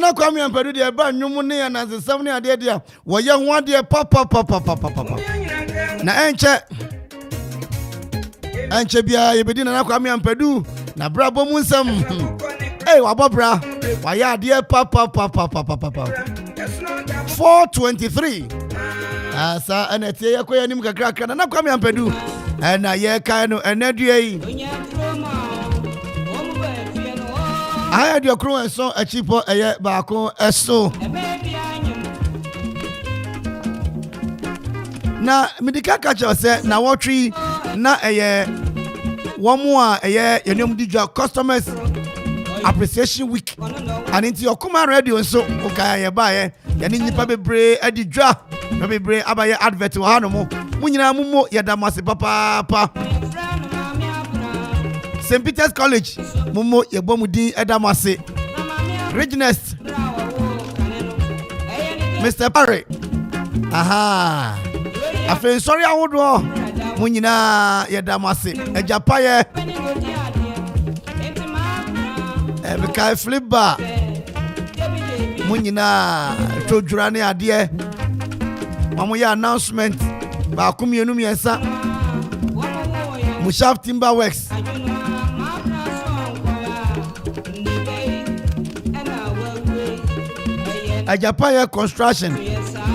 Na kwame ampadu de ba nwum ne ya na zesam ne ade de a wo ye ho ade papa na enche bia ye bedi na kwame ampadu na brabo mu nsam wabobra wa ya ade papa 423 asa anatie yakoya nim kakra na kwame ampadu And I hear kind of an idea. I had your crew and so a cheaper a year back on a so. Now, Medica catcher said, now what tree, not a year, one more a year, your name did your customers appreciation week, and into your Okoman radio and so, okay, buy and in the public bray at the draw, maybe bray about your advert to Hanomo, Munina Mumo, Yadamasi Papa, St. Peter's College, Mumo, Yabomudi, Adamasi, Reginest, Mr. Parry, aha. I feel sorry, I would draw Munina Yadamasi, a Japaye, a Kai Flipper, Munina, Todurani Adie, Mamoya announcement, Bakumi Numiasa, Mushaf Timber Works, a Japaye construction,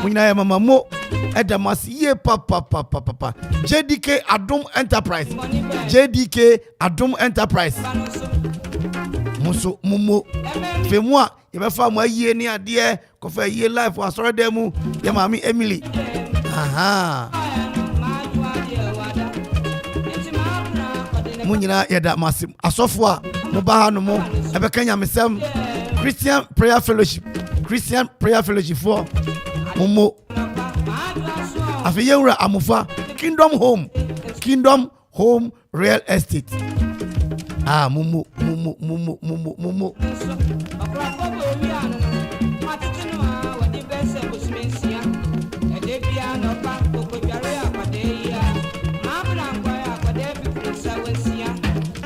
Munina Mamamo. Edamasi papa JDK Adum Enterprise JDK Adum Enterprise Muso Mumo Femwa Yebefa mo ye ni ade ko fa ye life wa soro demu ye mami Emily aha Munyina yedamasi asofo a mo ba ha no mo ebeka nyamesem Christian Prayer Fellowship for Mumo Afiyewura amufa Kingdom Home Real Estate. Ah, mumu.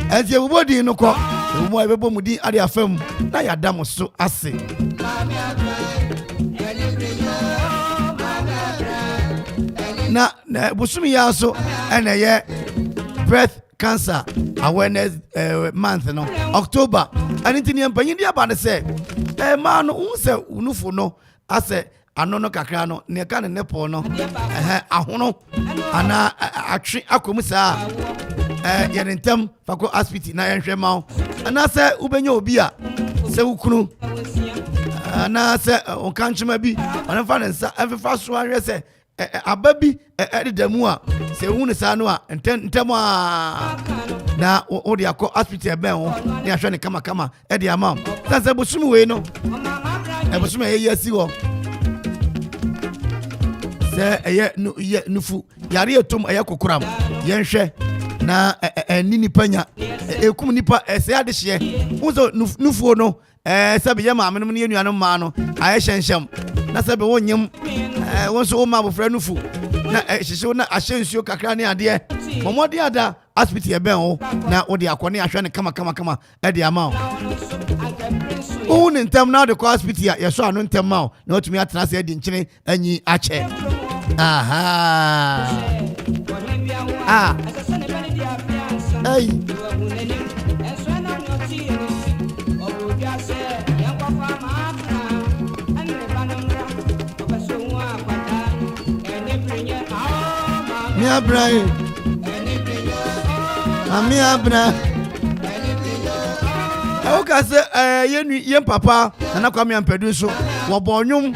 As you body no ko, mo ebebo mudi ade afam na yadam so ase. Na busumi ya so ena ye breast cancer awareness month no October anintini empanyin dia ba ne se ma no unse unufu no ase anono kakra no ne ka ne nepo no ahono ana atwe akomu saa yerentem fako hospital na yenhwe ma ana se ubenya obi a se ukunu ana se onkanchema bi ona fa ne nsa afefa so anwe se ababi ededemu a se hu ne sa no a ntem a na o de akọ hospital ben ho ne ahwe ne kama e de ama se busumi we no busumi yesi ho se eye nufu yare etom eye kokoram yenhwe na nini panya ekum nipa se ade hye uzo nufu no se be yema amenu ne nuanu ma no aye hyenhyem na se be wonyem wonso o ma bofra nufu na hyehye na ahyensuo kakra ne ade momode ada hospital e ben ho na o de akone ahwe ne kama e de ama o ne ntem na de ko hospital ye so anu ntem ma na otumi atena se di nkyene anyi ache aha ay Mia Brian Amia Bra Oka se yen papa na kwame ampedu so wo bonyum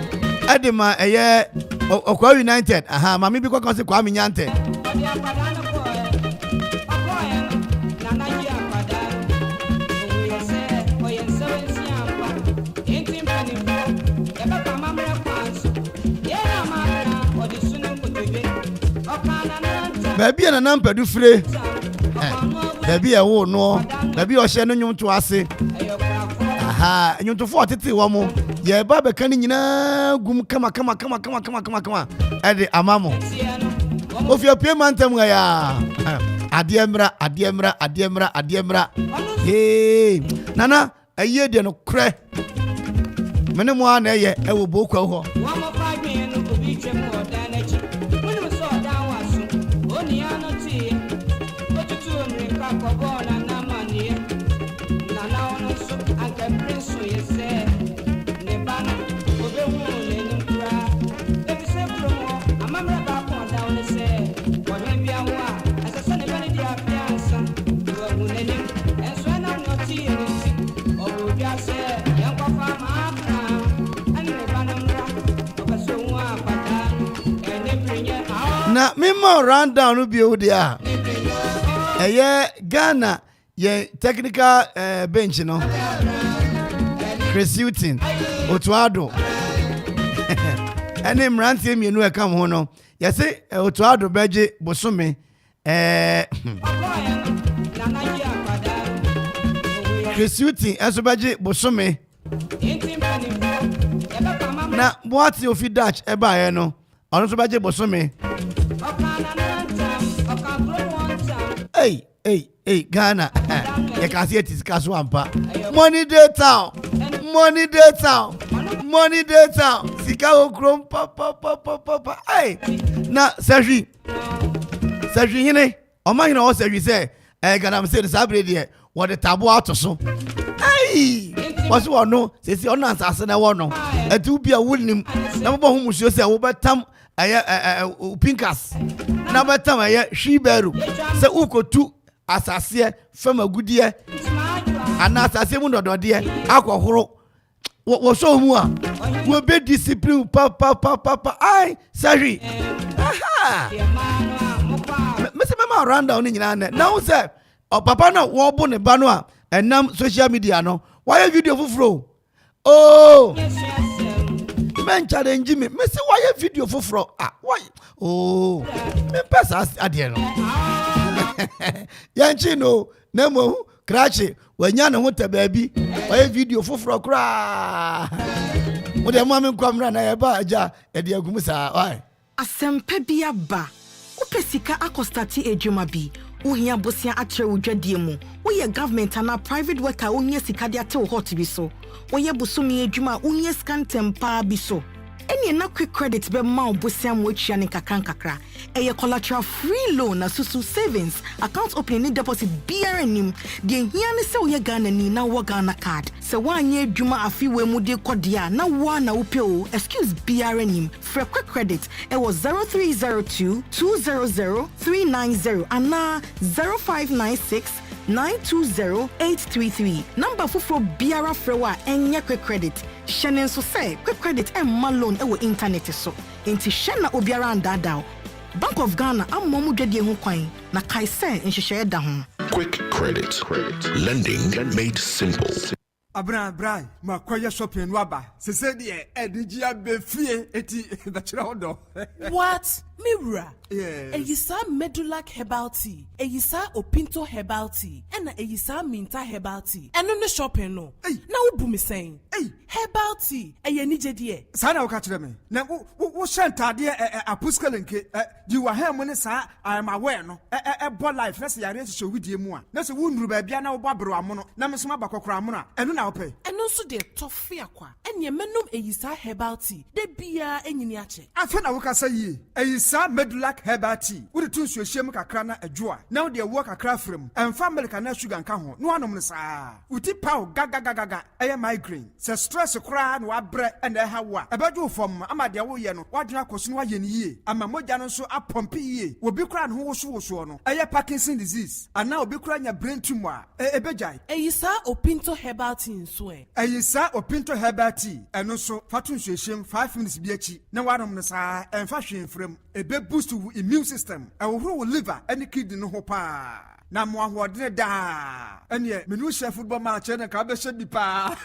edema eye Okwa United aha mami bi kwa se kwame nyante Baby na nampedu fre baby e wo no baby o hye no nyunto ase aha nyunto fo tete wo mo ye ba be kan nyina gum kama ede amamo ofia pie mantem ya adiemra hey nana aye de no kre mene mo ana ye e wo bokwa ho Na mimo rundown no bi odia. Ghana ye technical bench no. Chris Hilton Otuado. Ene mrantie mienu e kam ho no. Yese Otuado beje bosome Chris Hilton eso beje bosome. Na what you fit Dutch eba ye no. Ono so beje bosome. Hey, Ghana. You can see it is casu ampa. Money day town. Sika okrom papa. Hey, na Sergi hine. Oma hine o Sergi say, Ghana say the sabre there. What the tabu out so. Hey, what's one no? Say on answer na one no. Etu bia wunim. Na mo hu musuo say wo betam pinkas. Na betam shiberu. Say ukotu asase fama gudie. Ana asase mu dodode akohoro. Wo show mu a wo be discipline papa ai Sergi. Aha. Me say mama round down ni nyina na. Now say papa na wo bo ne ba no a enam social media no. Why video fufuro? Oh. Men challenge me. Me say why video fufuro? Ah, why? Oh. Me pesa ade no. Yanchi no. Nemo krache wanya na ho tababi. Why video fufuro kra? Wo de mama nkwamra na ye ba aja e de agum sa. Why? Asempa bia ba. Opesika akostati ejuma bi. Uhia bosia atre udwadie mu. Woye government ana private worker ohia sika de ate hot bi so. Woye busumi ejuma ohia scan tempa bi so. Eni na quick credit be ma obosia mu atwa ne kakra. Eye collateral free loan na susu savings account opening deposit BRNim. De hia ne se woye Ghana ni na wo Ghana card. Se wanye ejuma afi we mu de kodia na wo na wo pe o. Excuse BRNim. For quick credit it was 0302 200 390 and 0596 920-833. Number for Biara Frewa and quick credit. Shannon so say quick credit and malone ewo internet so. Inti Shanna Obiara and Dadao. Bank of Ghana am momu dwedie ho kwan na kai say nhihye da ho. Quick credit. Lending made simple. Abra, makoye shopping waba. Se se de edigia be fie eti da kira odo. What? Mirror. Yes. Eyisa Medulac herbal tea. Eyisa Opinto herbal tea. And eyisa Minta herbal tea. And no shopping no. Hey. Now who me saying? Hey. Herbal tea. Eye ni jedie. Sana wakachire me. Na wo shantade apuskelenke di wa ha mo ne sa I am aware no. Bo life na se yare hye widie mu a. Na se wo nduru ba bia na wo babro amo no. Na me so mabakokora amo na. Eno na wo pe. Eno so de tofe akwa. Enye menum eyisa herbal tea. De bia enyini ache. Afa na wo kasa yi. Eyisa Medulac herbal tea. Wo de tun so hye kakra na adwo a. Na wo de wo kakra frem. Emfa America na sugar nka ho. No anom ne sa. Uti paw gaga. Eye migraine. Se stress kra na wa bre na ha wo a. Ebadwo fom ama de wo ye no. Wadwena koso no wa ye ne yie. Ama mogya no so apompe yie. Obi kra no wo so no. Eye Parkinson disease. Ana obi kra nya brain tumor. Ebejai. Eyisa Opinto herbal tea nso e. Eyisa Opinto herbal tea. Eno so fatun so hye 5 minutes bi achi. Na wanom ne sa emfa hwe mfrem. Ebe boost wo immune system. Ewo wo liver any kidney no ho pa. Na mo ahodene da. Ene menu share football match na ka be hye bi pa.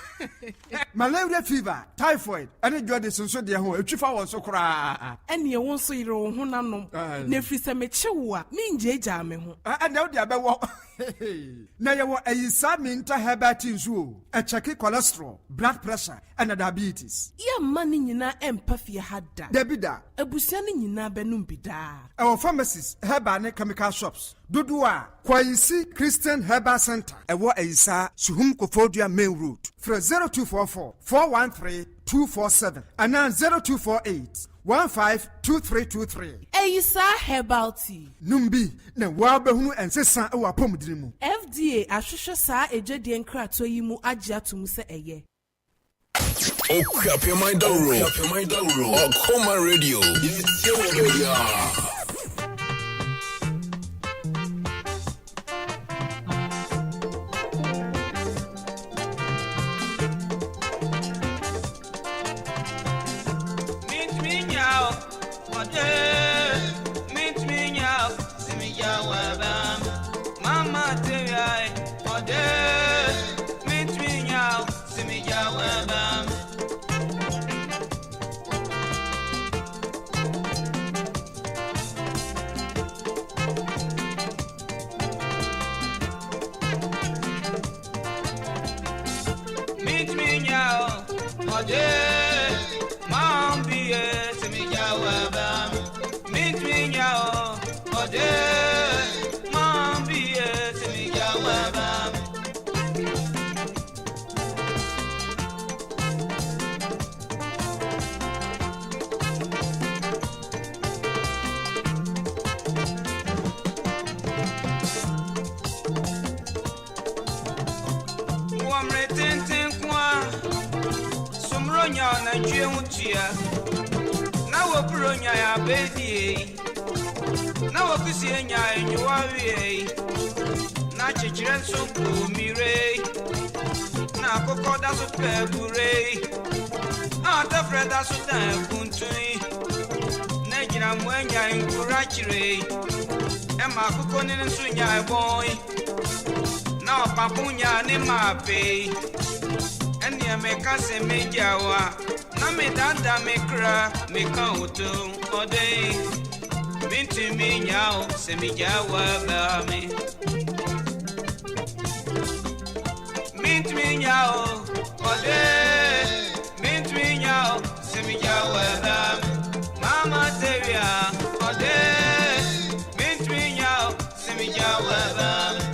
Malaria fever, typhoid, ene jode sonso de ho etwifa won so kra. Ene won so yire wo ho nanom. Na firi se me chewo a me njeja me ho. Ene wo de abewo. Na ye wo eyisa Minta herbal tea nso. E check cholesterol, blood pressure, and diabetes. Ya mani nyina empa fie hada. Debida. Abusia ni nyina benum bida. Our pharmacies, herbal and chemical shops. Dudua, Kwaisi Christian Herbal Center. Ewo eyisa Suhum Kofodia Main Road. From 0244 413 247 and now 0248 152323. Eyisa herbal tea. Numbi na wabehunu ensesa ewa pomudirimu. FDA ahwehwe saa ejadie nkrato yi mu agye atum se eye. Okoman Darko. Okoman Radio. It's your radio. Me Now a bronya ya baby. Now a kusienya and you are na chichiren so mire. Na koko da so pebure. Ata freda so dan kuntui. Na gina mwenya encourage. Emma koko ni nsunya boy. Na papunya ni mape. Enya me kase mejawa. Na me dada me kra me kautu ode minti me nyao se me jawa ba me minti me nyao ode minti me nyao se me jawa ba me mama tevia ode minti me nyao se me jawa ba me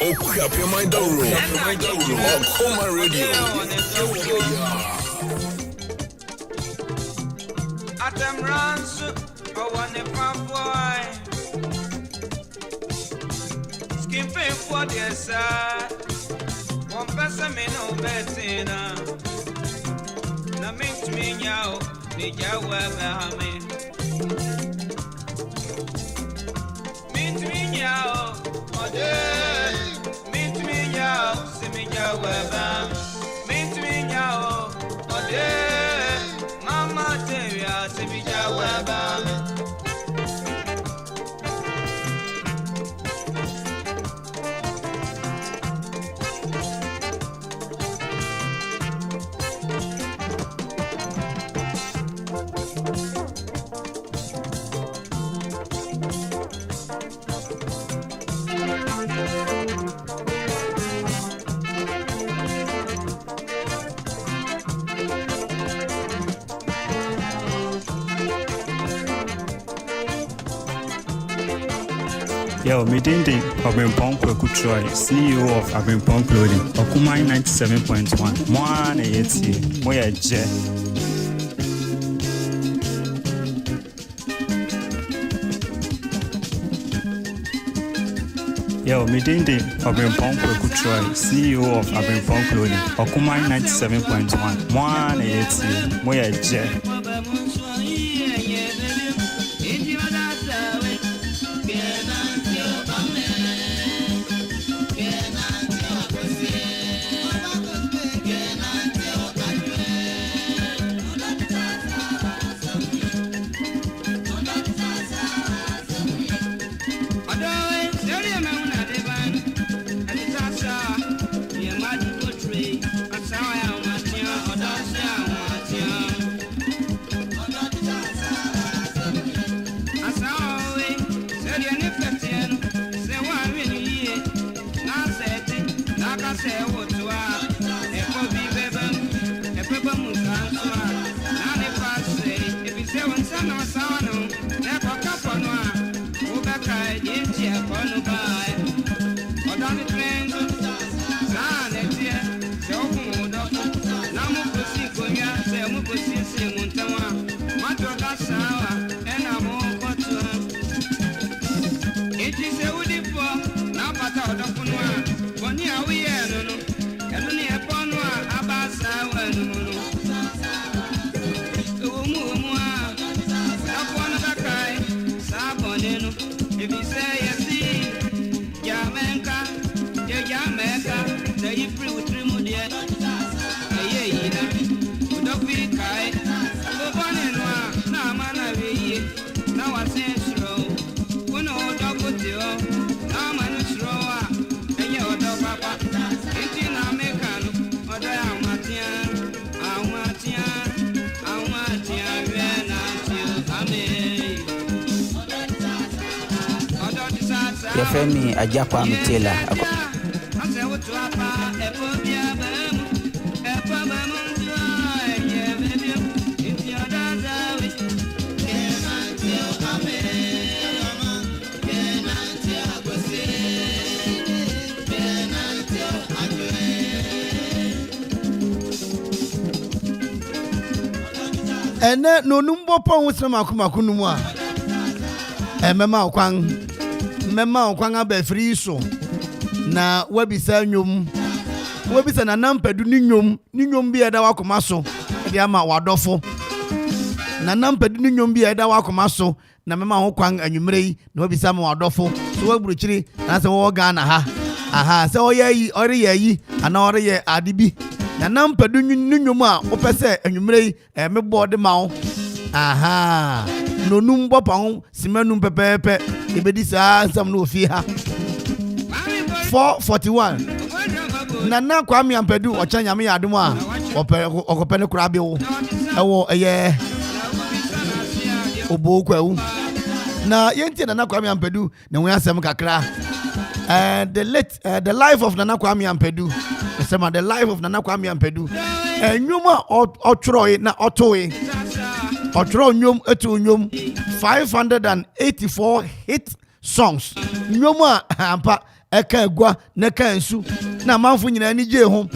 Oh, up your mind, Okoman Radio. Atem runs, I want a boy. Skin pain for the side. One person may know better. Na mint me now, the Jawa me. Mint me now, mint me now, semi Jawa. Mint me now, Mama Teria, semi Jawa. Yo, Midindi, Abrimpong Kwekutroy, CEO of Abrimpong Clothing, Okoman 97.1. Mwana yeti, moya je. Yo, Midindi, Abrimpong Kwekutroy, CEO of Abrimpong Clothing, Okoman 97.1. Mwana yeti, moya je. Naka say what to a be baby, a pepper musa. Nani pass say, if you say one son or son, never cap on one. Ubaka, Jinja, Ponubai. Or down the train, San, so Namu Pussy, say Mupusi, Muntawa, Matroka Sawa, and I'm all but it is a woody for now, but out of one. For near we are no, and only upon one Abasa, if you say you see, Jamaica, Jamaica, say you free with Trimudia, don't be kind. Go on and one, now man, now I say slow. When all dog with you, now man is slow, and your dog papa. It's in American, or I am Matian, I want you, when I see you, Your friend Ajakwa Mutela. And no number pon with some akumakunuma. And Mama Kwang. Mema okwanga be free so na wabisa nyom wabisa na nampedu ni nyom bi eda wakoma so e ama wadofo na nampedu ni nyom bi eda wakoma so na mema ho kwan anwumre yi na wabisa ma wadofo so waburuchiri na se wo Ghana ha aha se oye ore yi ana ore ye adibi na nampedu ni nyom a opese anwumre yi mebo de ma wo aha no numbo pon simanum pepepe ebedi sa sam no fi ha 441 nana kwame ampedu ochanya me yadom a okope ne kura bewo ewo eye obo kwawu na yenti nana kwame ampedu na we asem kakra the life of nana kwame ampedu sema the life of nana kwame ampedu enwuma otwroe na otoe otro nyom etu nyom 584 hit songs nyom ampa eka egwa na ka nsu na manfo nyina ni je ho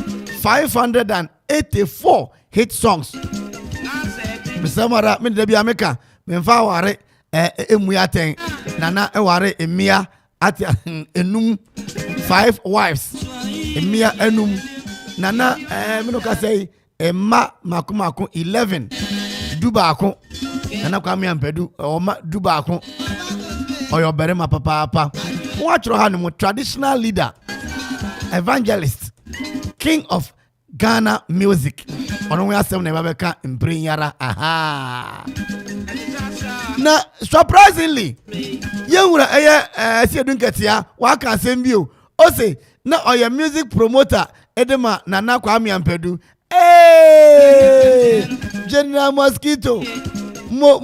584 hit songs misamara me de bia meka memfa ware emuyaten nana eware emia at enum 5 wives emia enum nana me no ka say emma makumako 11 Dubaako nana kwame ampedu oma Dubaako oyo berema papa watro ha no traditional leader evangelist king of Ghana music ono we asem na babeka mprinyara aha na surprisingly yenwura eye siedunketia wa ka asem bio o say na oyo music promoter edema nana kwame ampedu hey General Mosquito mo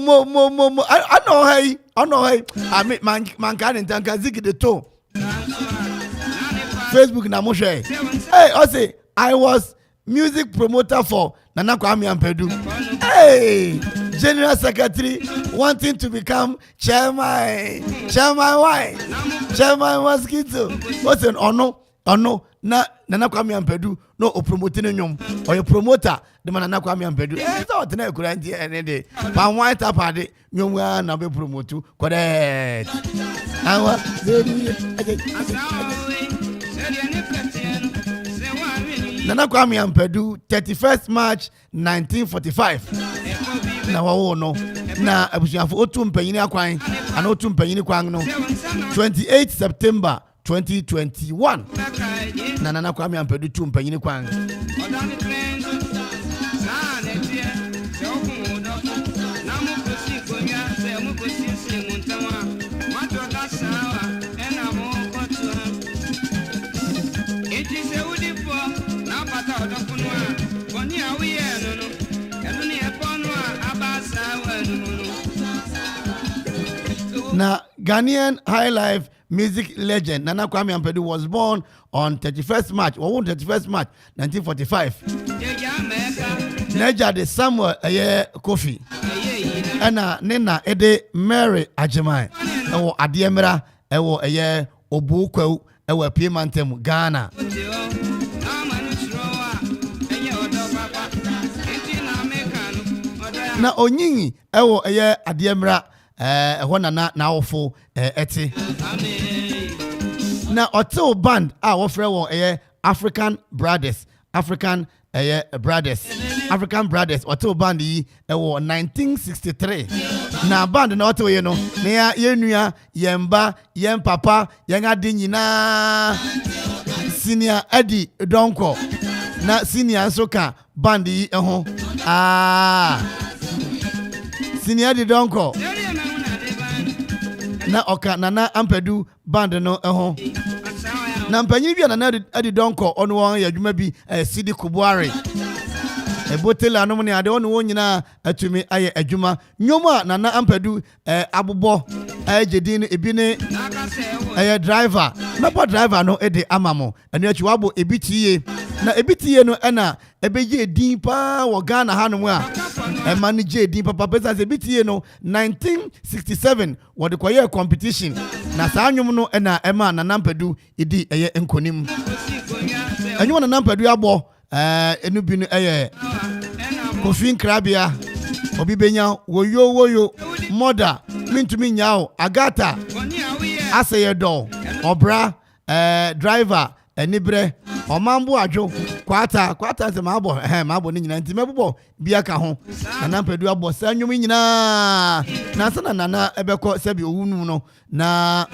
I know hey I mean man can tanka ziki the toe Facebook na mo share hey I say I was music promoter for Nana Kwame Ampedu hey General Secretary wanting to become chairman why chairman Mosquito what's an ono na Nana Kwame Ampedu no o promoting nyom or your promoter the Nana Kwame Ampedu so tena kura ndi ene pa white apade nyom na be promote correct awa Nana Kwame Ampedu 31st March 1945 na wawo no na abusuafo otu mpanyini akwan ana otu mpanyini kwan no 28 September 2021 Nana Kwame Ampedu tu mpanyini kwan na Ghanaian High Life music legend Nana Kwame Ampadu was born on 31st March 1945. Neja de Samuel Kofi. Ena Nena Ede Mary Ajimai. Ewo Adiemra ewo Obu Kwewu ewo Piemantem Ghana. Na onyinyi ewo Adiemra eho nana na awofo eti. Na otel band a wofre wo African Brothers otel band yi ewo 1963. Na band na otel ye no na yenua yemba yempapa yengade nyina senior Eddie Donko na senior nso ka band yi eho senior Eddie Donko na oka Nana Ampadu band no eho na mpanyin bi Nana Eddie Donko ono won yadwuma bi Sidi Kubuare ebotela no ne ade ono won nyina atumi aye adwuma nyoma Nana Ampadu abobo jedin ebi ne driver mebo driver no ede amamo enu achi wabo ebitiye na ebitiye no na ebeje din pa wo Ghana hanom a manage din papa pesa ebitiye no 1967 wo de kwaye competition na saa anwum no na ema Nana Ampadu idi enkonim anwum Nana Ampadu abo enu bi no Kofi Nkrabia obi benya woyo mother mintumi nyao Agata aseyedo obra driver enibre omambu ajo kwata se mabo ni nyina nti mebbo bia ka ho Nana Ampadu abo sa nwum nyina na sana Nana ebekọ sebi owunu no na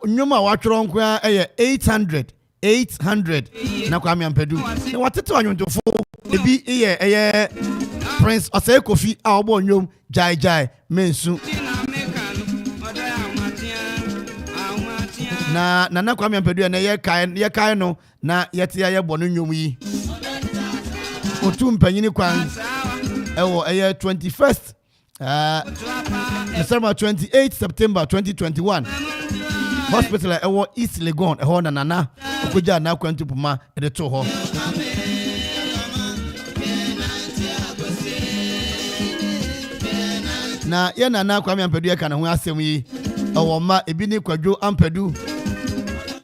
nyuma watworo nko 800 na Kwame Ampadu na watete anwontofo ebi Prince Osei Kofi a obo nyom jai mensu na Nana Kwame Ampadu na ye kai no na yete ya bo no nyom yi otu mpanyini kwan ewo 21st December 28 September 2021 hospital ewo East Legon eho na Nana okuja na kwantu puma ede to ho na ye Nana Kwame Ampadu ka na ho asem yi ewo ma ebi ni Kwadwo Ampadu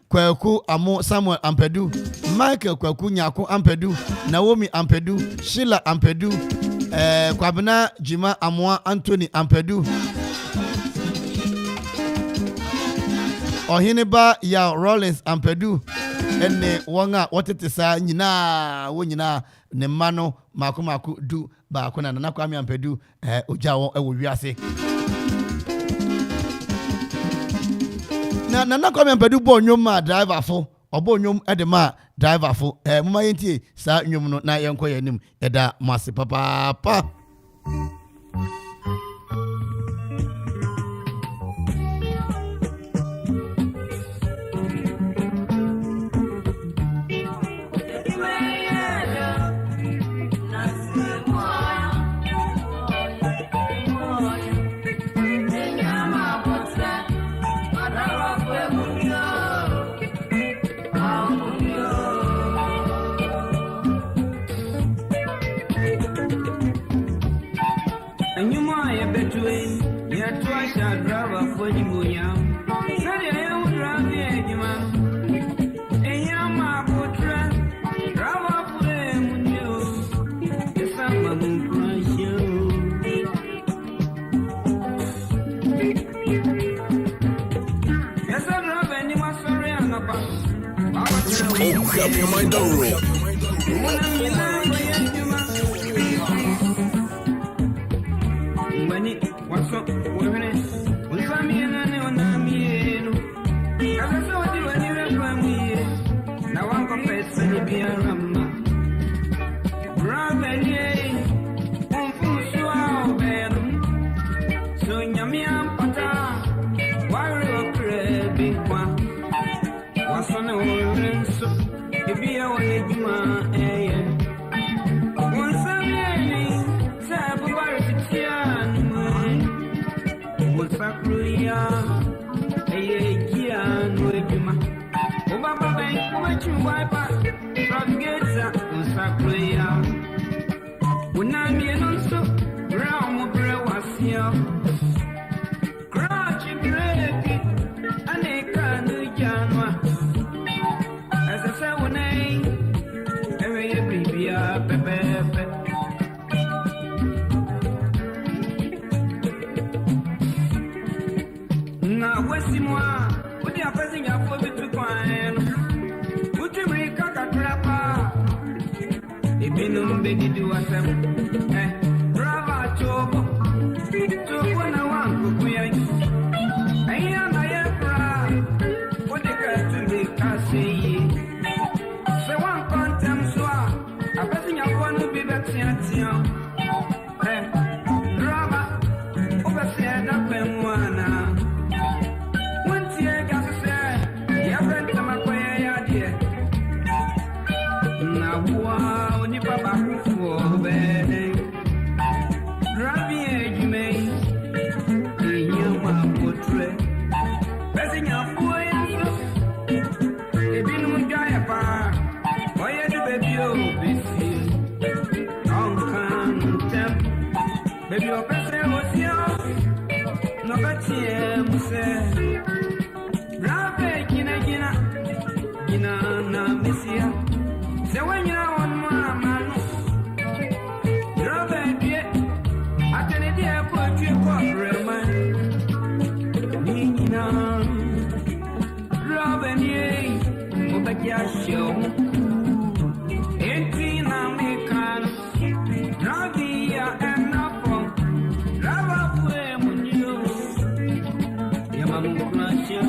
Kwaku Amo Samuel Ampadu Michael Kwaku Nyako Ampadu Naomi Ampadu Sheila Ampadu Kwabena Jima Amoa Anthony Ampadu Ohene ba ya Rollins Ampadu ene wonga wotete sa nyina wo nyina ne mano makomaku du ba ko na Nana Kwame Ampadu ojawo ewo wiase na Nana Kwame Ampadu bo nyom ma driver fo obo nyom edema driver fo muma yentie sa nyom no na yenko yanim eda mase papa watching wiper from gates on Sakuya. When I'm in also, Ram was here. Crouching breaking, and they can't do Janwa. As I say, when every baby up, now, what's the more? What you are passing your foot to find? Would you make a crapper? If you know, baby, do a brava, chobo. To one I want to be. I am a proud. What they got to make us say. So one contempt, so I'm passing your one to be better. Drama, overseer, that one. Wow, ni baba for bed. Rabi you may in your portrait. Passing your boy, a bin guy apart. Why are the baby busy? Temp. Baby, your person was yours. No, but say, Rabi, Gina, Missia. So when you're on my man, Robert, I tell you, I put you for a man. Robert, yeah, but you're show. Ain't American, Rabia and Napo, Rava, when you, your mamma, show.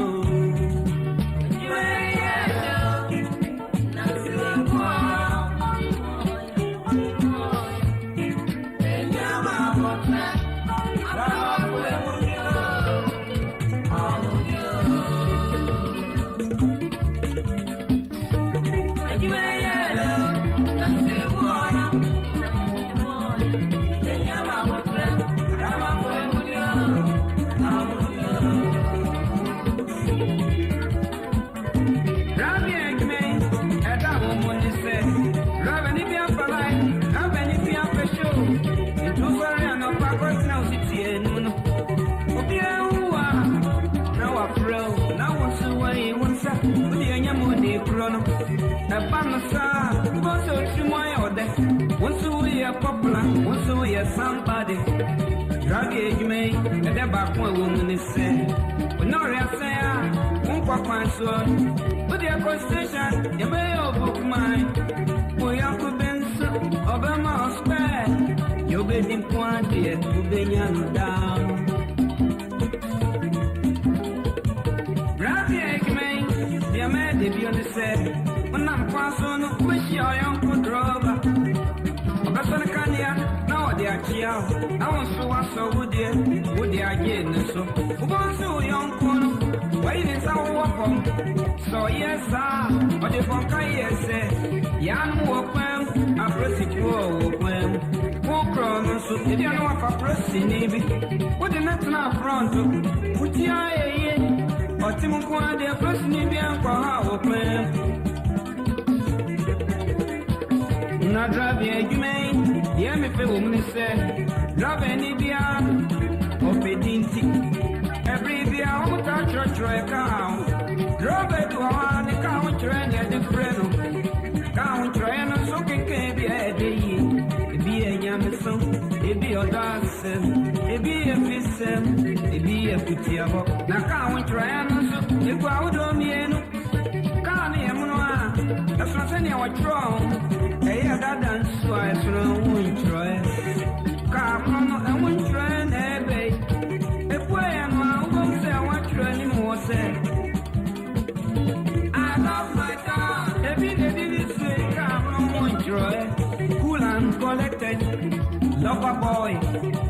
Once we are popular, once we are somebody. Draggy, you may, and then back one woman is saying, when no real say, won't pop my sword. But your constitution, you may all book mine. We are to Benson, Obama or spare. You'll be in quantity to be young down. Draggy, you may, dear man, if you understand. When I'm passing, wish your uncle drove. Now they are here. Now so I saw would they again. So, one so young corner, wait is our weapon. So, yes, sir, but if I say, young workman, I press it for workman. Walk on, so if you know if I press in Navy, what the next now front to put your eye or Timoko, they are pressing Navy and for our workman. Not driving, you may. Yeah, me feel woman say, love any beer, or pedinti. Every beer, I want to church or a cow. Drop it to one, the count train at the friend. Count train, so can be a day. It be a yamison, it be a dancing, it be a fishing, it be a pitiabo. Now count train, so if I would only know. Can't hear Monoa, that's not any of what's wrong. Hey, I got dance, so I won't try. Come on, I won't try, baby. If I am, I won't say I won't try anymore. I love my car. Every day, this way, come on, won't try. Cool and collected, lover boy,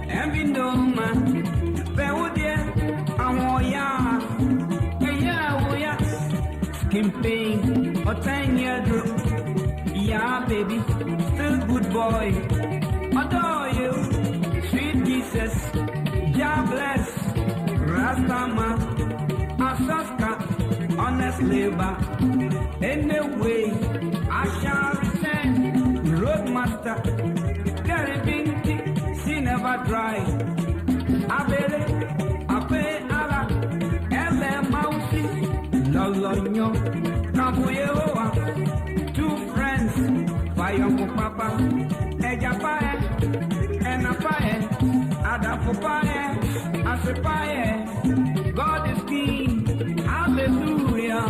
and window man. Bewodia, I'm all yeah. Yeah, skin pain, or 10-year drop. Yeah, baby, still good boy. Adore you, sweet Jesus. God bless, Rastama, Asaska, on honest labor. Anyway, I shall return. Roadmaster, Gary Binti, she never dry. Abele, Ape Ala, Ele Mausi, Lolonyo, Kambuyewa, 2 friends, Bayongo Papa, Ejapae, Enapae, Adapupae, Asepae, God is king, hallelujah.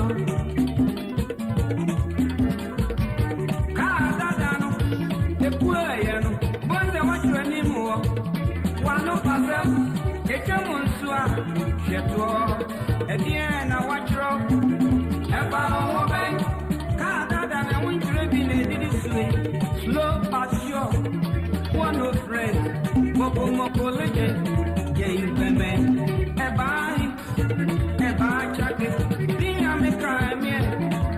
Kadadano, Epuayano, Bonde Wachranimo, Wano Pasem, Ekamonsua, Sheto, Ediana Wachro, Eba Oben, Kadadana, Wintrabine, Didisui, Slow Passion, one of friends, Moko Legend, Jay Bemen, Eba Chake, Diamika,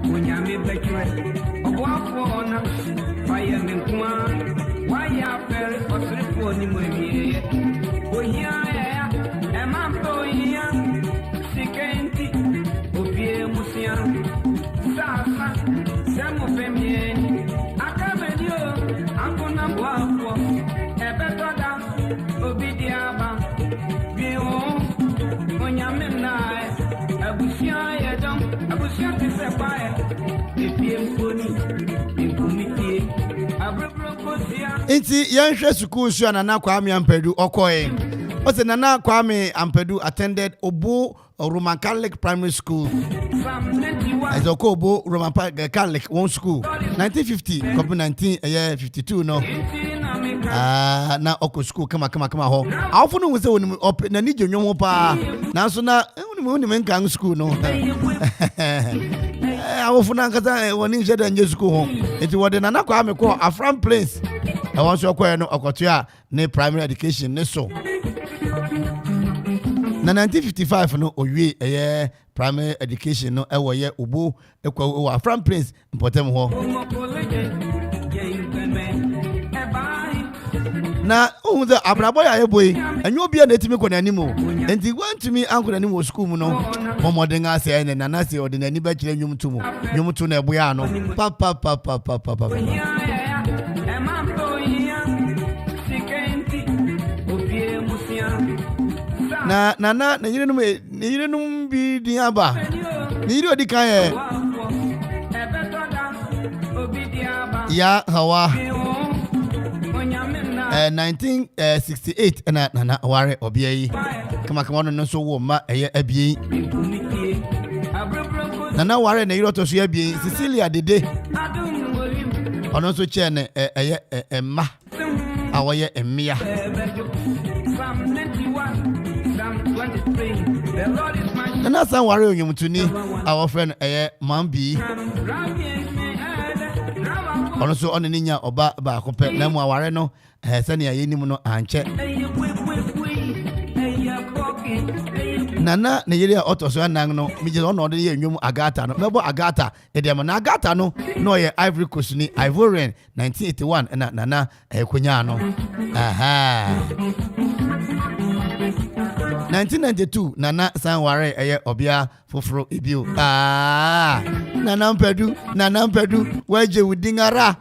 Munyami Becre, Obuafona, Fire Minkuma, why are very possible in Mummy? Oh, yeah, Emampo, Sikenti, Opie Musian, Sasa, Samo Femien, Akamedio, Akuna Buafo, Ebetoda, Obidiaba, Bion, Munyamina, Abusia, Yadam, Abusia Tisapaya, Epiem Pony, Impumiti. Inti Yansha School Shu Nana Kwame Ampedu Okoye. Ose Nana Kwame Ampedu attended Obo Roman Catholic Primary School. As Okobo Roman Catholic one school. 1950, copy 1952 no. Na Oko school kama ho. Afu no wose woni op na ni jonwo pa. Na so na woni men kan school no. Awofu na nkata woni nhede nje school ho. Enti wode Nana Kwame ko Afram Place. I want to acquire no Okotua ne primary education ne so. Na 1955 no owie primary education no ewo ye Obo ekwa Afram Place Mpotem ho. Na ohun the abrabo ya eboy enyo obi na etimi ko nanim o. Enti wantumi anko nanim wo school mu no. Momoden ase na Nana se ordinary ba kire nwumtu mu. Nwumtu na eboya no. Pa. Na Nana na yirenum bi din aba. Ni yiri odi kan ya hawa 1968 na Nana ware obiai kama no so wo ma eye abie Nana ware na yiri otoso abie Cecilia Dede ono so che ne eye emma awoye emmia Nana san ware onyumtuni our friend Mambi ono so ono ninya oba ba kope na mu aware no sane ayenim no anche Nana na yiri otoso anan no mije ono ode ye nwum Agata no mebo Agata edem na Agata no no ye Ivory Coast ni Ivorian 1981 na Nana konya no 1992 Nana sanware obia foforo ebio Nana Mpedu waje wudingara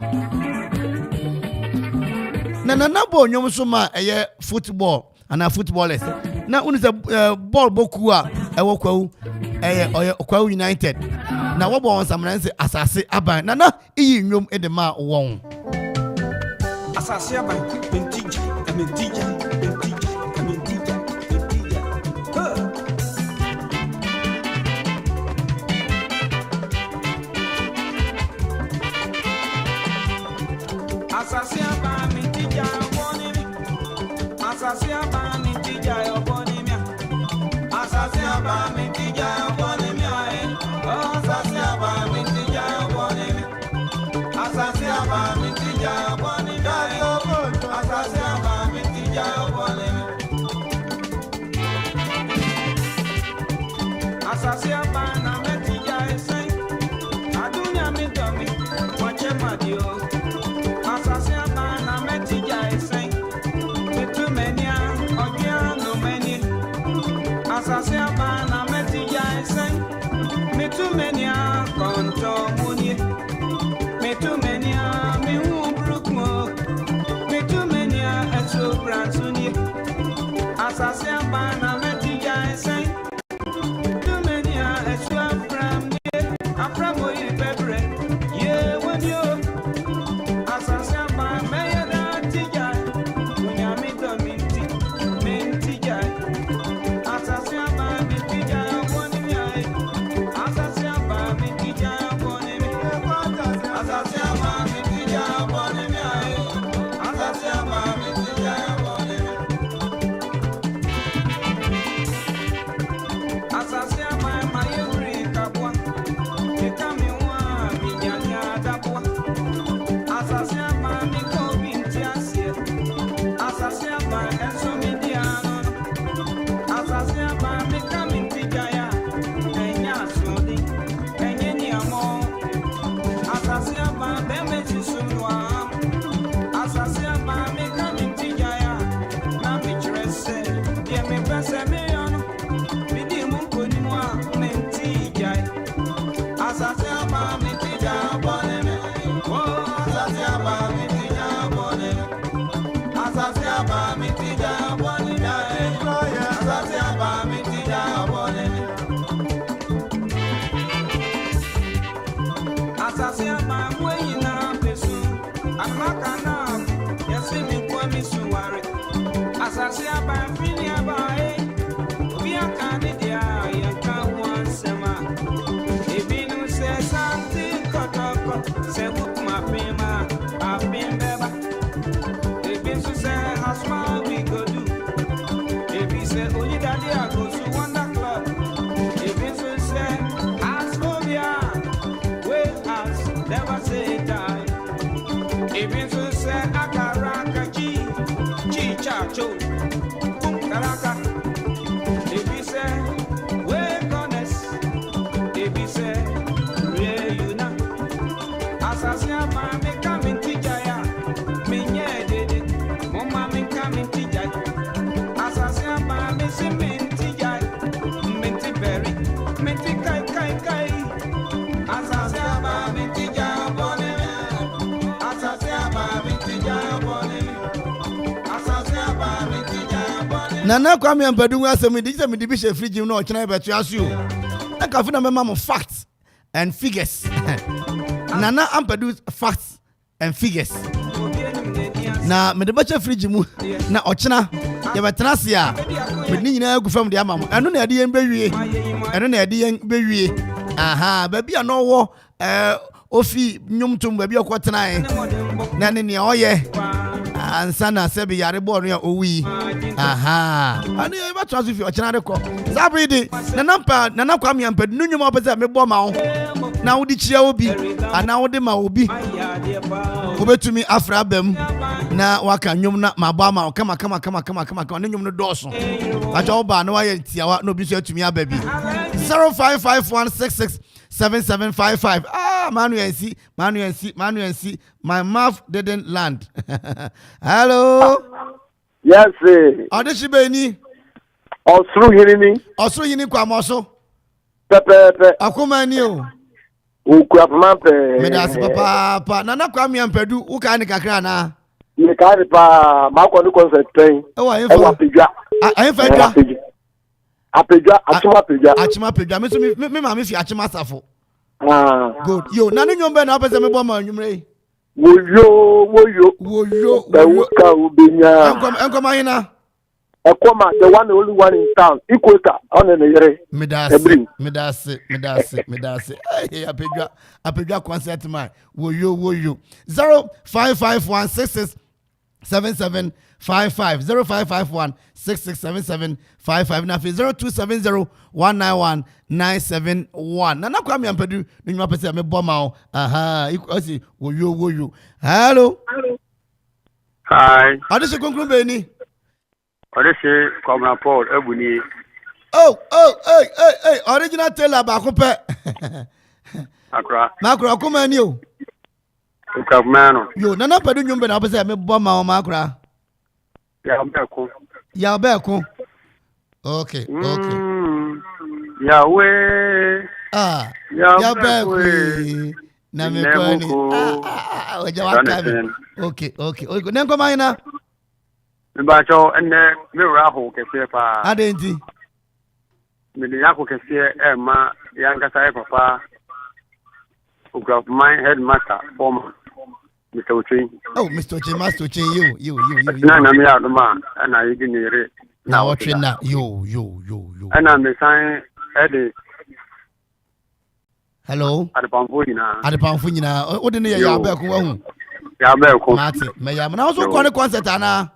Nana bo nyom so ma football ana footballers na unisa ball boku a ewo kwawu kwawu United na wo bo on samranse asase aban Nana iyi nyom edema won asase aban mentija Too many Assassin, my way in a peso. I'm not enough. Yes, me for me so worry. Assassin, by Finia by. We are Canada, you can't want summer. If you say something, cut, say, whoop my pima, I've been better. If you say, how small we go do. If you say, oh, you daddy, I go to Wonder Club. If you say, ask for me, wait, ask, never say die. If you say, Akaraka, Chi, Chacho, Karaka. If you say, wait, honest. If you say, yeah, you know. Assassin, mammy, coming to Jaya. Me, yeah, did it. Mama, me coming to Jaya. Assassin, mammy, see me to Jaya. Minty berry, minty kai. Assassin, mammy, to Jaya, bonnet. Assassin, mammy, to Jaya, bonnet. Assassin, mammy, to Jaya, bonnet. Nana Kwame Ampadu asem me dey me dey be free gym no okina beto asu na ka fi na me mam facts and figures Nana Ampadu's facts and figures na me dey be free gym na okina ye betena se a me ni nyina agu fam dey amam eno na ade yen bewie aha ba bia no wo ofi nyumtum ba bia kwotena na ne ne oye ansa na sebi yare bo no ya owi aha ani e ba transfer fi ochina de ko zabridi nana Kwame Ampadu nyum obeza me bo ma wo na wo di chia obi ana wo de ma obi obetumi afra bam na waka nyum na maba ma kama ne nyum no doso acha oba na wa ye tiawa na obi so atumi aba bi 0551667755 Manuel C. My mouth didn't land. Hello. Yes, sir. Odeshibeni. Osru hini kwa moso. Pepe. Akomani o. Ukuapampe. Medasi papa. Nana Kwame Ampadu uka ni kakra na. Ni kari pa mako ni concert pen. Ewa info. Achima pejwa. Me ma me fi achima safo. Good. Yo, nani nyombe na apese me boma nyumre. Woyo. Bewuka ubinya. Enkoma hina. Ekoma, the one only one in town. Equator on the yere. Medase. Hey, apejwa concert man. Woyo. 0551667755 0551667755 na 0270191971 Nana Kwame Ampadu nyuma pese me boma o aha ikosi woyo hello hi adese konkro be ni adese Kwame Paul ebuni hey original tailor ba ko pe akra kuma ni o Kwame yo Nana Ampadu nyumbe na pese me boma o makra ya beko okay Yahweh ya beko na me kwani oja wakabi okay nenko maina mbacho enne me raho kese pa adenti me ni yako kese ma yanga sai papa my headmaster former Mr. Ochi. Oh, Mr. Ochi, Master Ochi, you. Na me out man, and I give me it. Now what na you. And I'm the sign Eddie. Hello. At the Pamfuina. What didn't you have back home? Yabeko. Martin, may I also call a concert, Anna?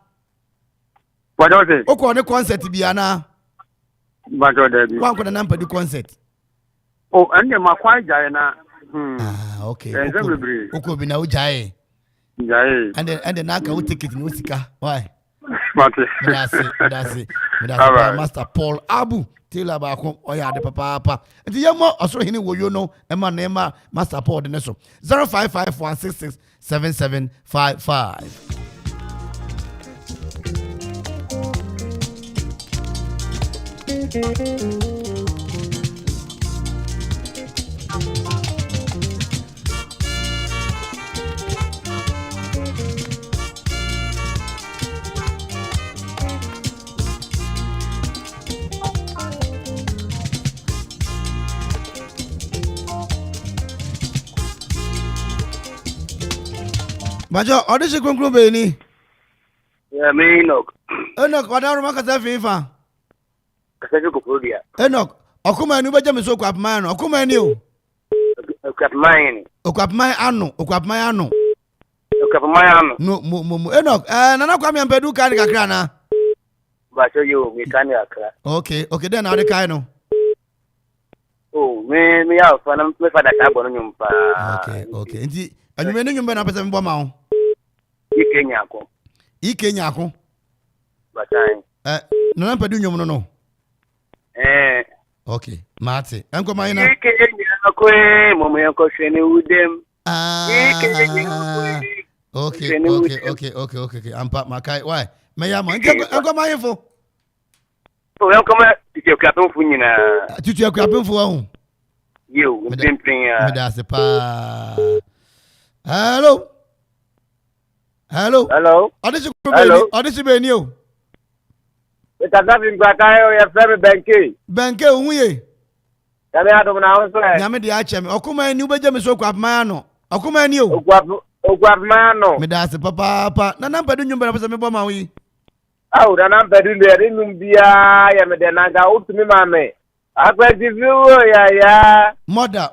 What was it? Oh, call a concert, Biana. But one could number the concert. Oh, and then my quiet Diana. Okay. Oko bi na ujae. And then naka u ticket no sika. Why? Medasi. Master Paul Abu Taylor ba ko oya de papa. Nti yemo osoro hini woyo no ema na ema Master Paul de neso. 0551667755. Bajo, audition conclude Benny. Me Enoch. Enoch, what are you FIFA? Kasajukupudia. Enoch, Okuma Nuba Jamiso Quapman, Okuma new. Okapmine. Okwapman ano. Okapmine. No, Enoch, Nana Kwame and Pedu Kanika Krana. But you, we can't accra. Okay, then I'll kind. Oh, me out for them for the carbon. Okay. And you mean you been up at some bomb? Kenyako. But No, Pedu, no. Okay, Marty. Uncle Mina. Okay. I'm Pat Makai. Why? May I Uncle my info? Welcome to your captain Funina. To your cabin for You, that's the pa. Hello. Audition you. It's a nothing but I have very banky. Banke, we. Tell me how to pronounce it. Yamidi Achem, Okuma, New Benjamin Sokapmano. Okuma, you. Oguamano. Medasi papa. Nana Pedunum Bama. Oh, the number in there in Bia, Yamadananga, out to me, mammy. I got the view, yeah. Mother.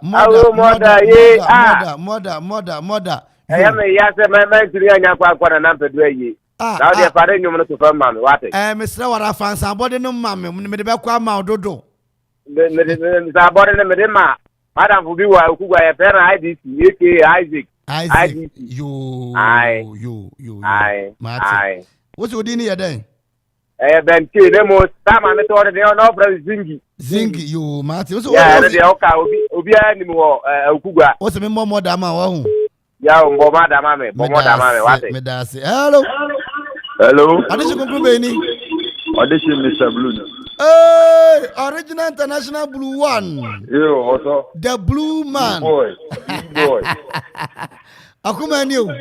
I am a yes, my man to the Anapa and number 2. Now they are parting you to firm man. What? Mr. What I found somebody no mammy, Medibaqua Dodo. The body in the Medema. Madam will be who I have IDC, Isaac. You. What's your dinner then? I have been killed the most time I met already on opera Zingi, you, Martin. Yeah, the Oka will be anymore. Okuga. What's the more dama? Yeah, Bomada Mame, what? Medasi. Hello. Audition conclude. Audition Mr. Blue. Hey, original international blue one. You also. The blue man. Boy. Akuma new.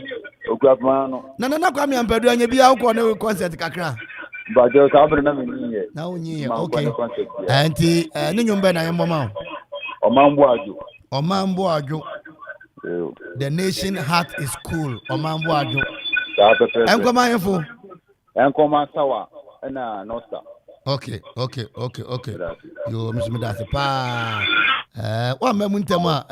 Okwapmano. Nana Kwame and Pedu and you be out on a concert kakra. But you're coming to Now, okay. Auntie, Ninyum Ben, I am Mama. Omamboajo. The nation heart is cool. Omamboajo. I'm coming info. And come Sawa and Nosta. Okay. You, Miss Medasi, pa. One Memuntema,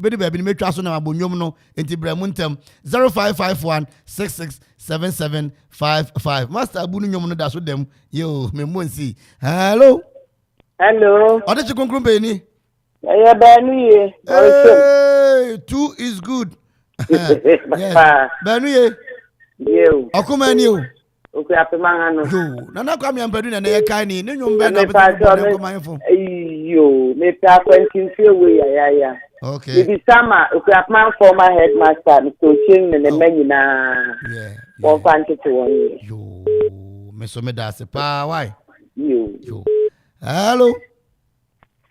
baby, make trust on our Bunyumno, into Bremuntem 0551 667755. Master Bunyum, that's with them. You, Memunsi. Hello. What did you conclude, Benny? Hey, 2 is good. Yes. Benny, you. Okoman you. Okay, after Mangano. You. Nana come and Peduna, and Kani, Num Ben. You, make up when you feel we are. Okay. It is summer, okay, man, former headmaster, Mr. Chin, and the menu now. Yeah. For fancy to 1 year. You, Miss Medasi, pa, why? You. Hello.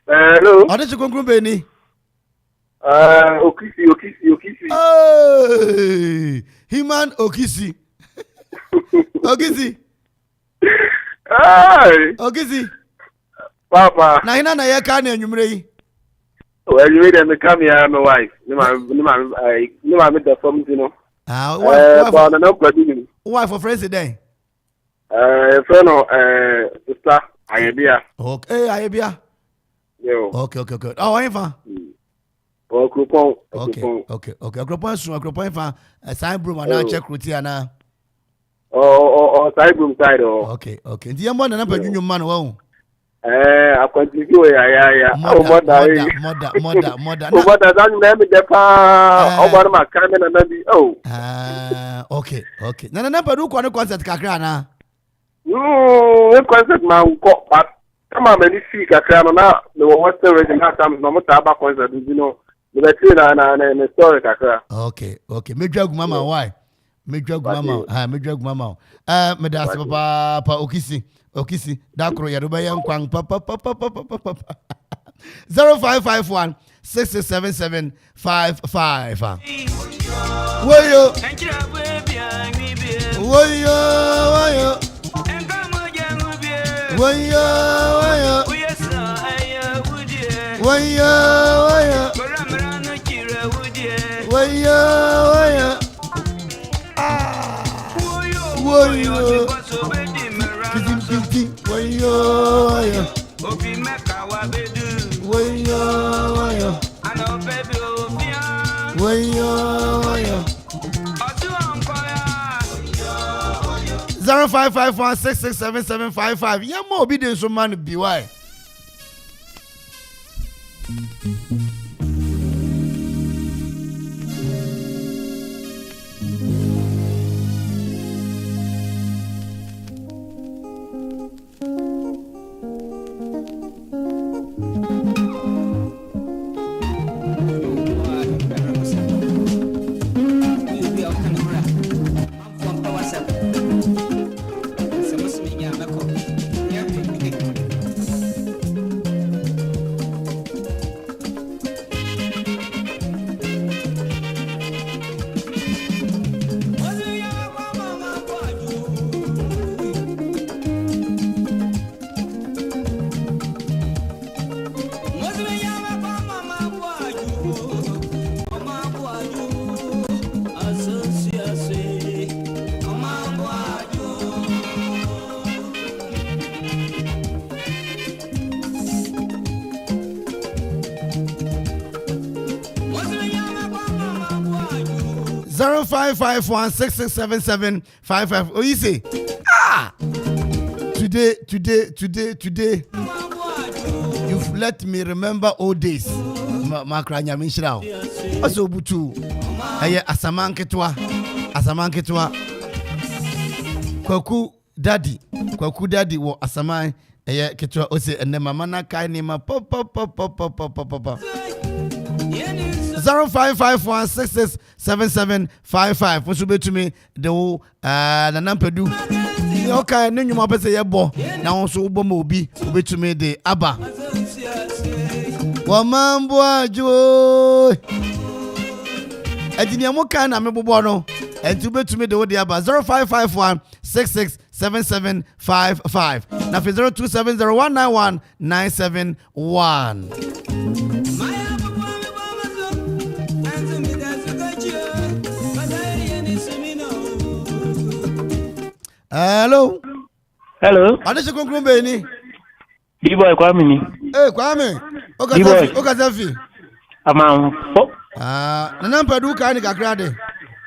How did you conclude, Benny? Okisi. Hey, Himan Okisi. Okisi. Okisi. Papa. Na hina na yeka na enwumre. Well, you made them come here, my wife. No, I'm the form, you know. Wife for friends today. Friend of sister, Ayabia. Okay, Ayabia. Okay. Oh, Eva. Okay. Akropon fa sign broom and check routine na. Oh, side room side. Okay. Ndi yambo na pa dwunwum man wo. Akwantigo ya. Mother. Mother dan na me depa. Obar ma kame na nabi. Oh. Okay. Na pa du ko ne concert kakra na. Concert man ko but come on many see kakra na the western region na time no mota ba concert you know. The na story kakra. Okay. Medwagu mama why? Medwagu mama. Medasi papa Okisi. Darko yaruba yankwan papa. 0551 667755. Woyo. yo. Obi meka wa bedu. Yo. Ano baby obia. Yo. Otu ankoya. 0551667755. Yeah, more obedience from man be why. Zero 551667755. Oh, you say, today, you've let me remember old days. Makranya Mishra. Also, Butu. Asaman Ketwa. Kwaku Daddy wo Asaman. Ketwa Ose and Mama Naka Nima pop. 0551667755. Push to me the Nanampedu. Okay, no you must say yebo. Now also Bomobi to me the Abba. Wamambo jo. Ediniamoka na mebobono. And to be to me the Abba 0551667755. Now 0270191971. Hello. Adeshi konkron be ni. B-boy Kwame ni. Kwame. Okazafi. Amam. Nana mpadu ka ni kakra de.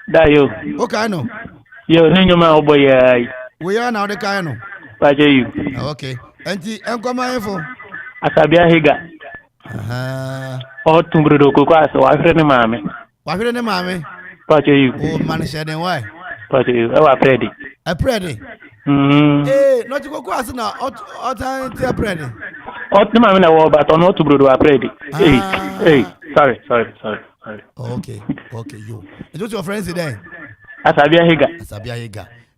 Da yo. Okay no. Yo ni nyoma oboy ai. We ya na de kan no. Pa je you. Okay. Enti enkwama yefo. Asabia higa. O tumbrudo ko kwa so wa hwere ne maame. Pa je you. Oh man share den why? Pa je you. E wa predi. Aprede. No to go as na time aprede. The man na wo but on to bro aprede. Hey, sorry. Okay, yo. It was your friends there. Asabia higa.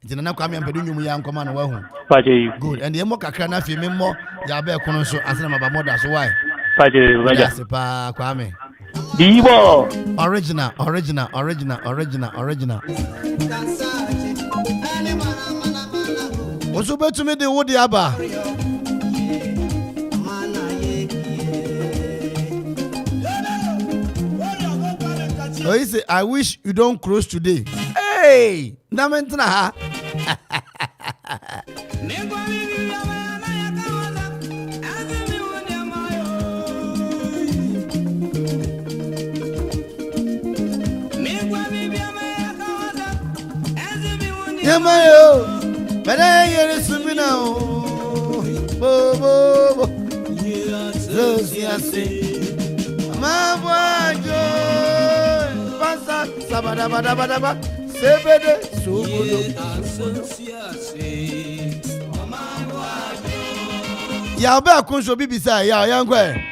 Nti na kwa me mpadu nyum ya nkoma na wa hu. Paje you. Good. And yemo kakra na fi me mo ya ba ekono so asena maba moda so why? Paje you. Yes pa kwa me. Dibo. Original. Oso betu me de wodi aba. Oh, he say, I wish you don't close today. Hey, namentna ha. Yamayo, but I hear it swimming now. Bo. Yes, my boy, Pasa, Sabadabadabadaba, Sebede, Subudo. Yaba Kunsho Bibisa, young way.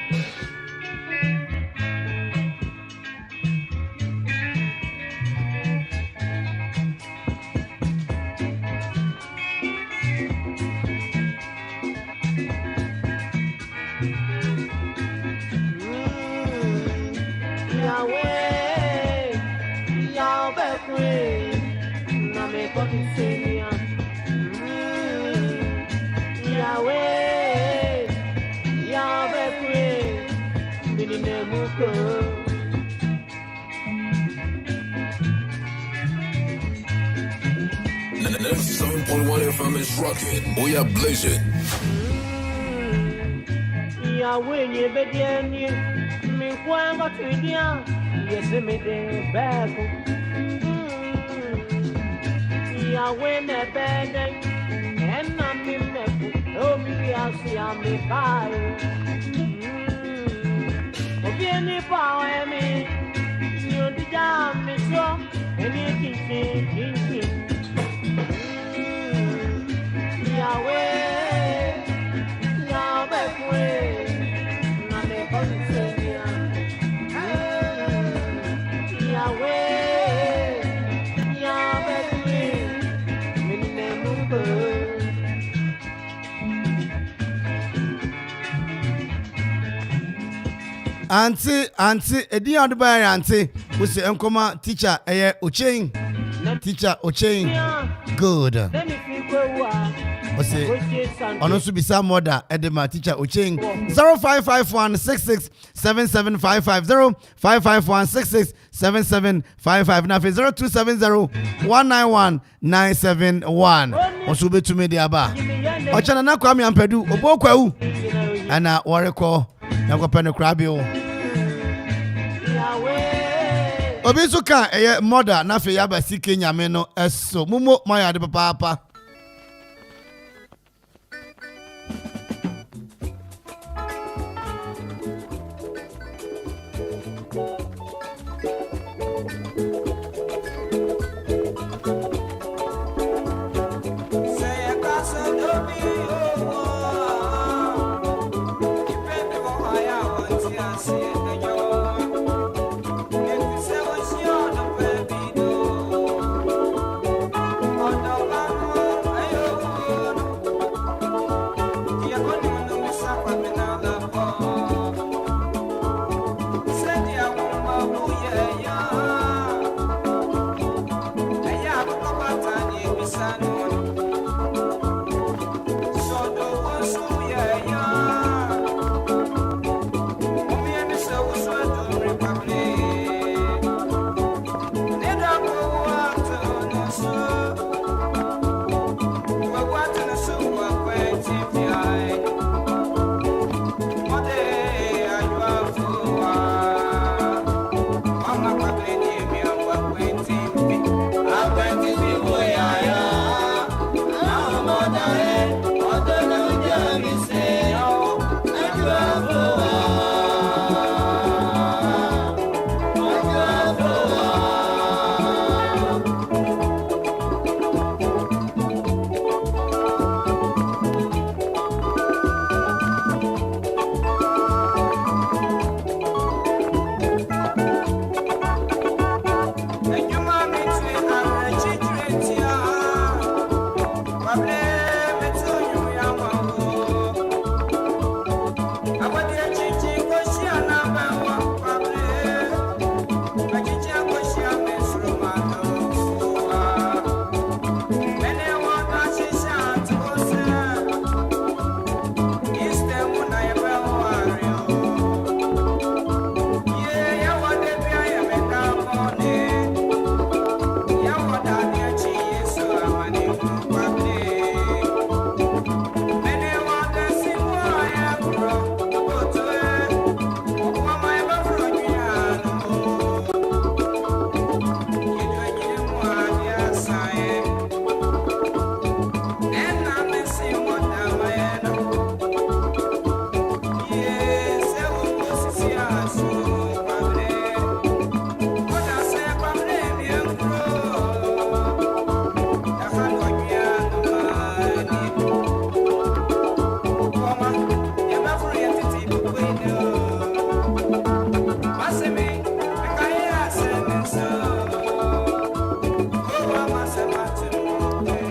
FM is rocking. We are blazing. ya wenye bedieni mi kwanga tuidia yesemede beko ya wene bede ena mi meku omi asi ami kai obieni pawe mi nyodija mi so eni kinki Yahweh, Yahweh, Name Consenia. Yahweh, Yahweh, Minimum. Auntie, Eddie on the bar, Auntie, who's the Okoman teacher, Ochain. Teacher Ochain. Good. Ono so bisa moda edema teacher Ochain 0551667755 0551667755 na 0270191971 oso betumi de aba ochana na kwa mi ampedu obokwawu ana woreko na kwa pene krabio obi so ka eye moda na fe yaba sike nyame no eso mumo maya de papa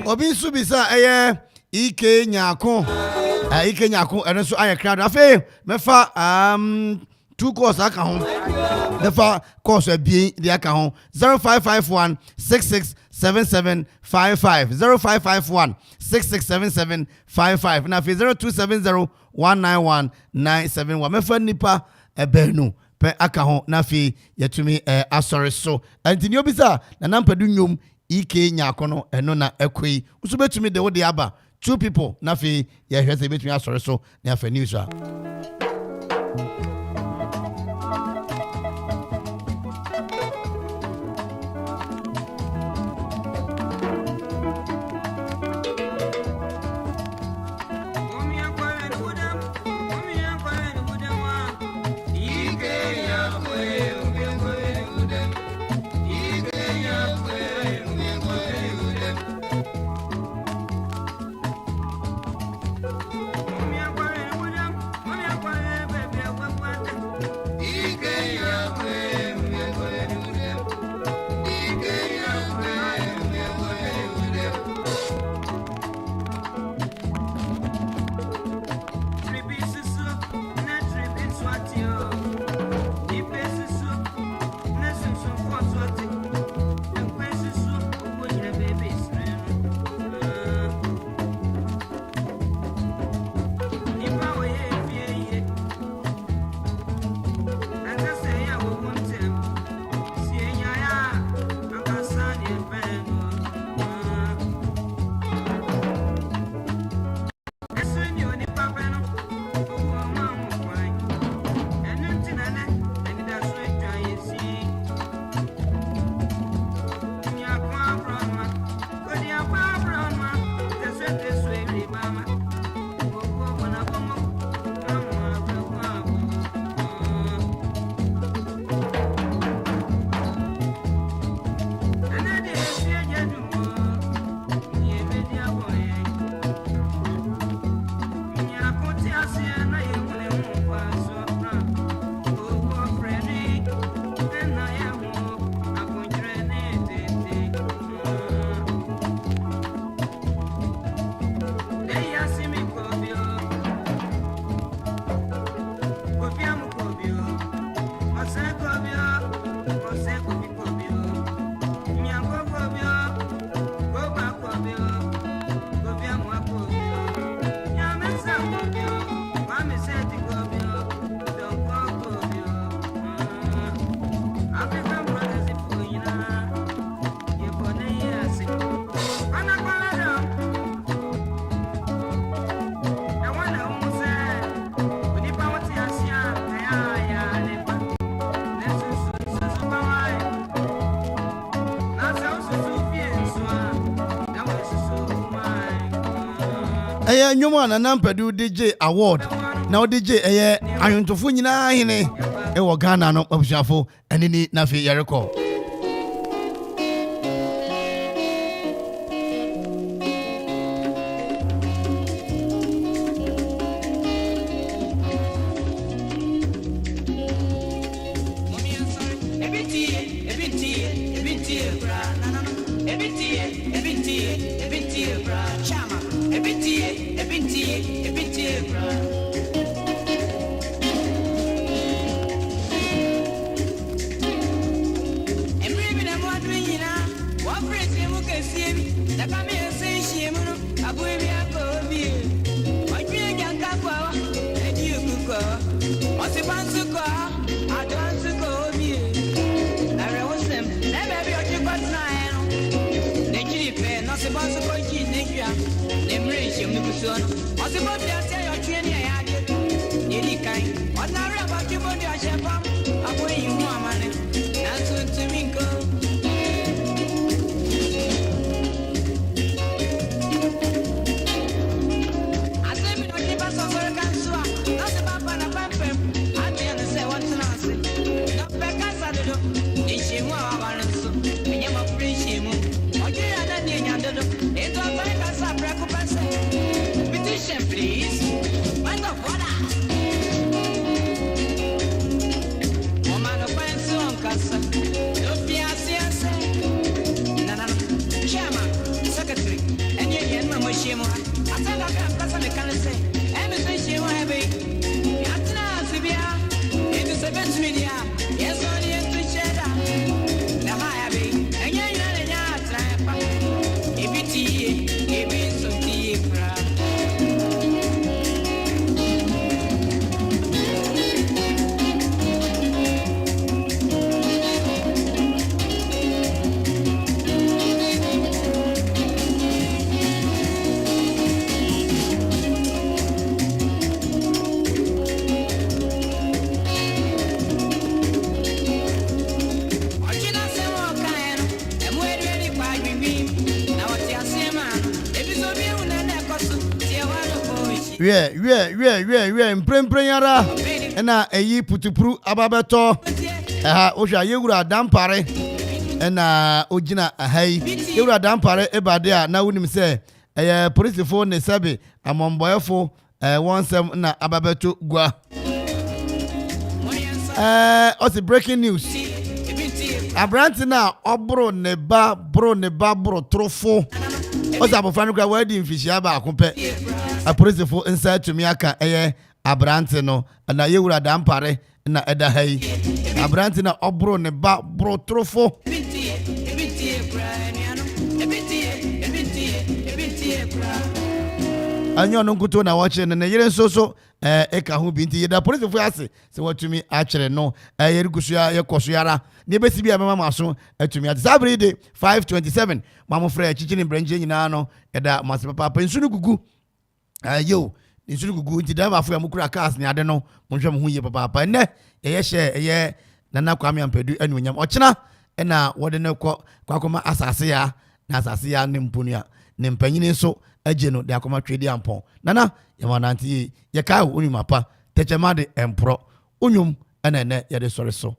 Obi subisa A.K.A nyako A.K.A nyako eno so aye crowd afi mefa 2 course aka ho mefa course abi de aka ho 0551 667755 0551 667755 na 0270 191 mefa nipa ebenu pe aka ho na fi yetumi asore so antini obisa na nampadu nyom A.K.A nyako no eno na ekoi uso betumi de wo de aba 2 people na fi ye hwese betumi asore so na fa news a Eye nyoma na nampadu DJ award na DJ eye ayuntofo nyina hene e wo Ghana no abushafo enini na fe yereko Yes, mprempren yara na eyi putupuru ababeto ohwa yewura dampare na ogina ahai yewura dampare ebade a na wonim se police fo ne sabe amomboyefo wonsem na ababeto gua also breaking news Abranti na obro ne ba bro trofo oza abofra no kwa wadi mfishia ba akope police fo inside to me aka Abranti no na yewura dampare na eda hai Abranti na obro ne ba bro trofo anyo no nkuto na wache ne yire nsoso eka ho binti yeda police fo ase se watumi akere no yerigusu yekoso yara ne besi bia mama maso atumi ate sabride 527 mamo frɛ chichi ne branje nyina no eda mase papa nsunu gugu yo nsunu gugu nti da ba fo amukura cars ne ade no monhwɛ mo ho ye papa ne ye nana kwame ampadu anuonyam ochena na wode ne kwakoma asase ya na asase ya ne mponu a ne mpanyini so ageno de akoma twedi ampon nana yamananti ye kai onuma pa techemade empro onyum ene ye de sore so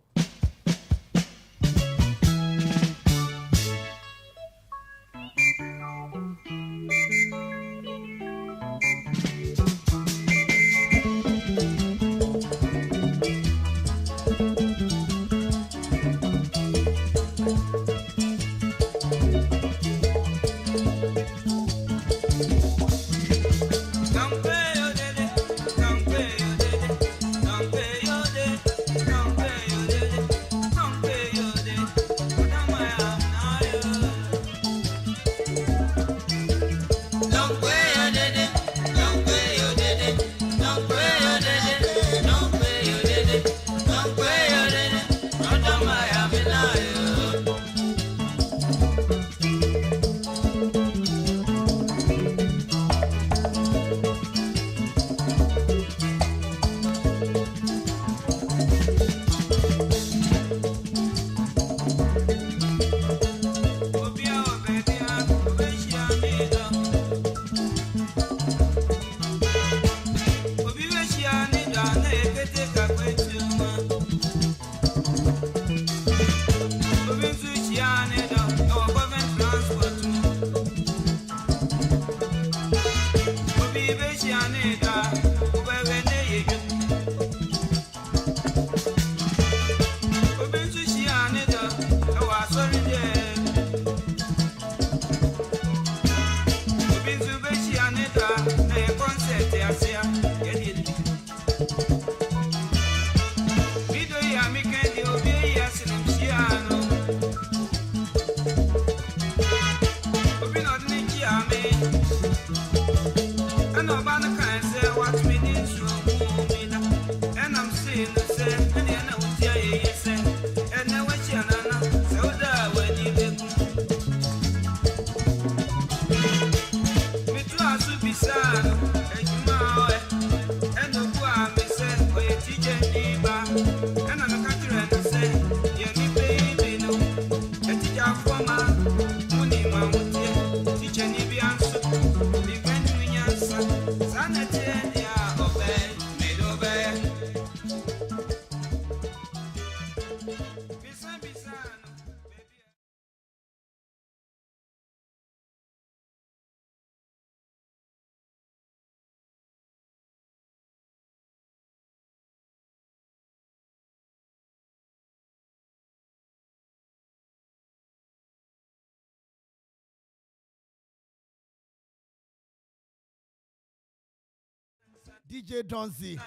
DJ Donzi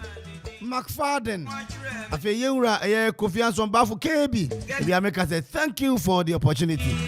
McFadden afi yewura Kofi Anson Bafo KB we make us say thank you for the opportunity.